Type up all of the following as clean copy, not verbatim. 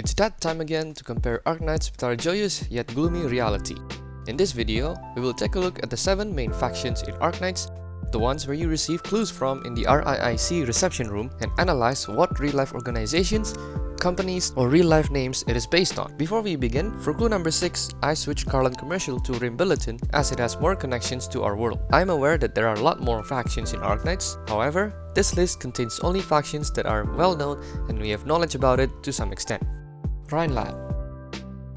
It's that time again to compare Arknights with our joyous yet gloomy reality. In this video, we will take a look at the 7 main factions in Arknights, the ones where you receive clues from in the RIIC reception room, and analyze what real-life organizations, companies, or real-life names it is based on. Before we begin, for clue number 6, I switched Carlin Commercial to Billiton as it has more connections to our world. I am aware that there are a lot more factions in Arknights, however, this list contains only factions that are well known and we have knowledge about it to some extent. Rhine Lab.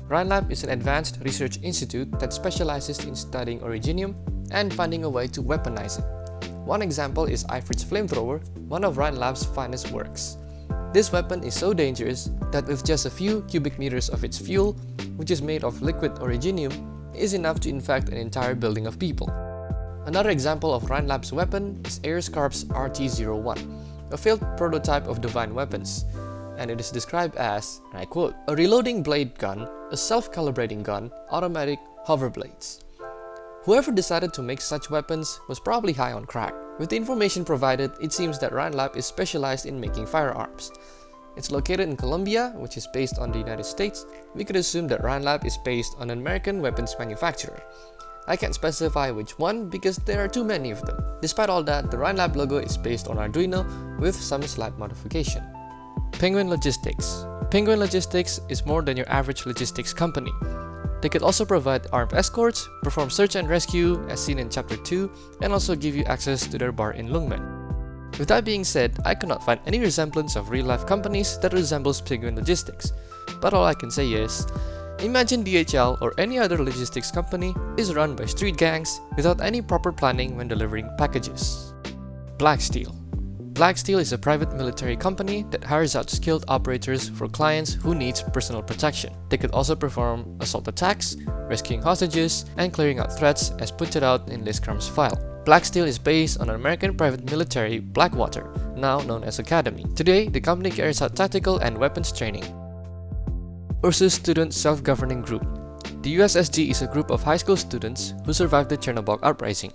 Rhine Lab is an advanced research institute that specializes in studying originium and finding a way to weaponize it. One example is Ifrit's flamethrower, one of Rhine Lab's finest works. This weapon is so dangerous that with just a few cubic meters of its fuel, which is made of liquid originium, is enough to infect an entire building of people. Another example of Rhine Lab's weapon is Air's RT-01, a failed prototype of divine weapons, and it is described as, and I quote, a reloading blade gun, a self-calibrating gun, automatic hover blades. Whoever decided to make such weapons was probably high on crack. With the information provided, it seems that Rhine Lab is specialized in making firearms. It's located in Colombia, which is based on the United States. We could assume that Rhine Lab is based on an American weapons manufacturer. I can't specify which one because there are too many of them. Despite all that, the Rhine Lab logo is based on Arduino with some slight modification. Penguin Logistics. Penguin Logistics is more than your average logistics company. They could also provide armed escorts, perform search and rescue as seen in Chapter 2, and also give you access to their bar in Lungmen. With that being said, I could not find any resemblance of real-life companies that resembles Penguin Logistics, but all I can say is, imagine DHL or any other logistics company is run by street gangs without any proper planning when delivering packages. Blacksteel. Blacksteel is a private military company that hires out skilled operators for clients who needs personal protection. They could also perform assault attacks, rescuing hostages, and clearing out threats as put out in Liscram's file. Blacksteel is based on an American private military, Blackwater, now known as Academy. Today, the company carries out tactical and weapons training. URSUS Student Self-Governing Group. The USSG is a group of high school students who survived the Chernobyl uprising.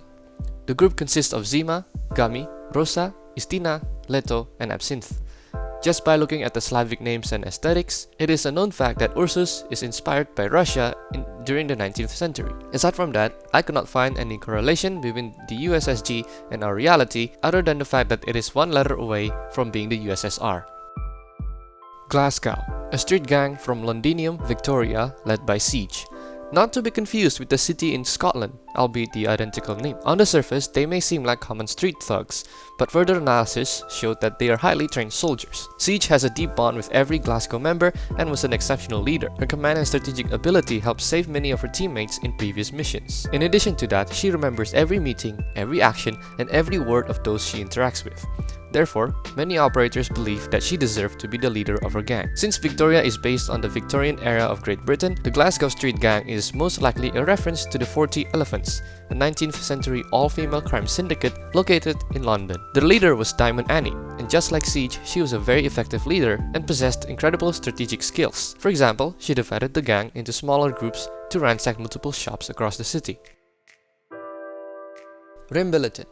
The group consists of Zima, Gami, Rosa, Istina, Leto, and Absinthe. Just by looking at the Slavic names and aesthetics, it is a known fact that URSUS is inspired by Russia during the 19th century. Aside from that, I could not find any correlation between the USSG and our reality other than the fact that it is one letter away from being the USSR. Glasgow, a street gang from Londinium, Victoria, led by Siege. Not to be confused with the city in Scotland, albeit the identical name. On the surface, they may seem like common street thugs, but further analysis showed that they are highly trained soldiers. Siege has a deep bond with every Glasgow member and was an exceptional leader. Her command and strategic ability helped save many of her teammates in previous missions. In addition to that, she remembers every meeting, every action, and every word of those she interacts with. Therefore, many operators believe that she deserved to be the leader of her gang. Since Victoria is based on the Victorian era of Great Britain, the Glasgow Street Gang is most likely a reference to the 40 Elephants, a 19th century all-female crime syndicate located in London. Their leader was Diamond Annie, and just like Siege, she was a very effective leader and possessed incredible strategic skills. For example, she divided the gang into smaller groups to ransack multiple shops across the city. Billiton,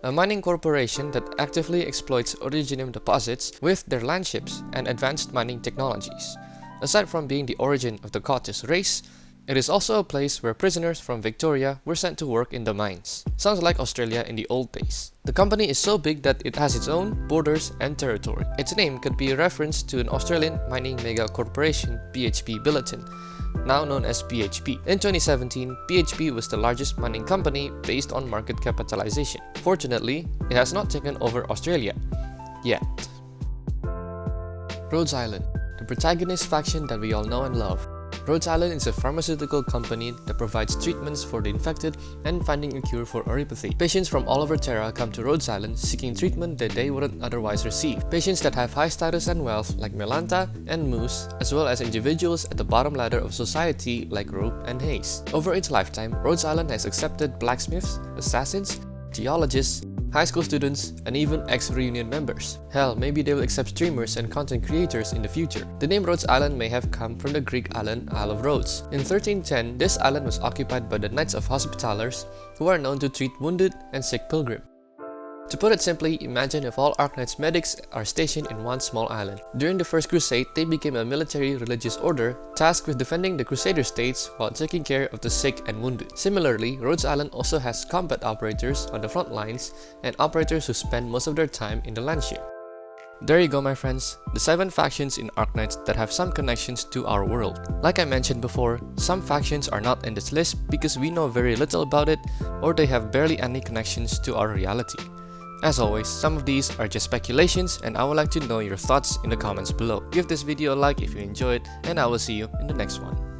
a mining corporation that actively exploits originium deposits with their landships and advanced mining technologies. Aside from being the origin of the Cottis race, it is also a place where prisoners from Victoria were sent to work in the mines. Sounds like Australia in the old days. The company is so big that it has its own borders and territory. Its name could be a reference to an Australian mining mega corporation, BHP Billiton, now known as BHP. In 2017, BHP was the largest mining company based on market capitalization. Fortunately, it has not taken over Australia yet. Rhodes Island, the protagonist faction that we all know and love. Rhodes Island is a pharmaceutical company that provides treatments for the infected and finding a cure for oropathy. Patients from all over Terra come to Rhodes Island seeking treatment that they wouldn't otherwise receive. Patients that have high status and wealth like Melanta and Moose, as well as individuals at the bottom ladder of society like Rope and Hayes. Over its lifetime, Rhodes Island has accepted blacksmiths, assassins, geologists, high school students, and even ex-reunion members. Hell, maybe they will accept streamers and content creators in the future. The name Rhodes Island may have come from the Greek island Isle of Rhodes. In 1310, this island was occupied by the Knights of Hospitallers, who are known to treat wounded and sick pilgrims. To put it simply, imagine if all Arknights medics are stationed in one small island. During the First Crusade, they became a military religious order tasked with defending the Crusader states while taking care of the sick and wounded. Similarly, Rhodes Island also has combat operators on the front lines and operators who spend most of their time in the landship. There you go, my friends, the 7 factions in Arknights that have some connections to our world. Like I mentioned before, some factions are not in this list because we know very little about it or they have barely any connections to our reality. As always, some of these are just speculations and I would like to know your thoughts in the comments below. Give this video a like if you enjoyed and I will see you in the next one.